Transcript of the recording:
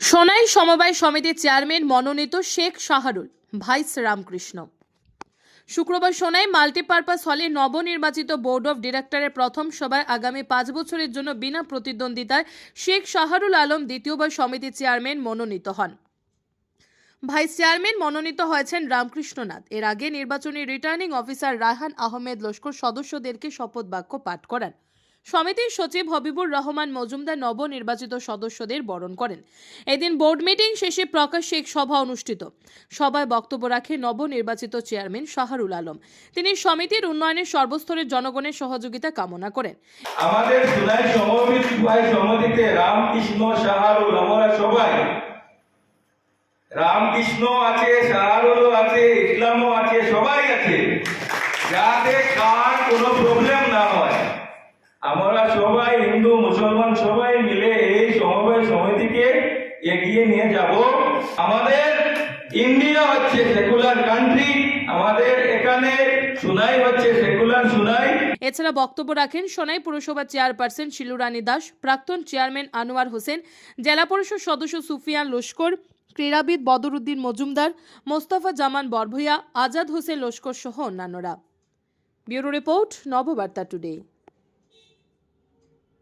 সোনাই সমবায় সমিতির চেয়ারম্যান মনোনীত শেখ শাহরুল ভাইস রামকৃষ্ণ। শুক্রবার সোনাই মাল্টিপারপাস হলে নবনির্বাচিত বোর্ড অফ ডিরেক্টরের প্রথম সভায় আগামী 5 বছরের জন্য বিনা প্রতিদ্বন্দ্বিতায় শেখ শাহরুল আলম দ্বিতীয়বার সমিতির চেয়ারম্যান মনোনীত হন। ভাইস চেয়ারম্যান মনোনীত হয়েছেন রামকৃষ্ণনাথ। এর আগে নির্বাচনী রিটার্নিং অফিসার রায়হান আহমেদ লস্কর সদস্যদেরকে শপথ বাক্য পাঠ করান। সমিতির সচিব হবিবুর রহমান মজুমদার নবনির্বাচিত সদস্যদের বরণ করেন। এদিন বোর্ড মিটিং শেষে প্রকাশ্যে এক সভা অনুষ্ঠিত। সভায় বক্তব্য রাখে নবনির্বাচিত চেয়ারম্যান শাহরুল আলম। তিনি সমিতির উন্নয়নের সর্বস্তরের জনগণের সহযোগিতা কামনা করেন। আমাদের সোনাই সমবায় সমিতিতে রামকৃষ্ণ শাহরুল আমরা সবাই, রামকৃষ্ণ আছে, শাহরুলও আছে, ইসলামও আছে, সবাই আছে, যাতে কার কোনো প্রবলেম না হয়। আমরা সবাই হিন্দু মুসলমান সবাই মিলে এই সমবায় সমিতিকে এগিয়ে নিয়ে যাব। আমাদের ইন্ডিয়া হচ্ছে সেকুলার কান্ট্রি, আমাদের এখানে সোনাই হচ্ছে সেকুলার সোনাই। এছাড়া বক্তব্য রাখেন সোনাই পুরসভার চেয়ারপারসন শিলুরানী দাস, প্রাক্তন চেয়ারম্যান আনোয়ার হোসেন, জেলা পরিষদ সদস্য সুফিয়ান লস্কর, ক্রীড়াবিদ বদরুদ্দিন মজুমদার, মোস্তফা জামান বরভূয়া, আজাদ হোসেন লস্কর সহ অন্যান্যরা। Bureau report, Nababarta today.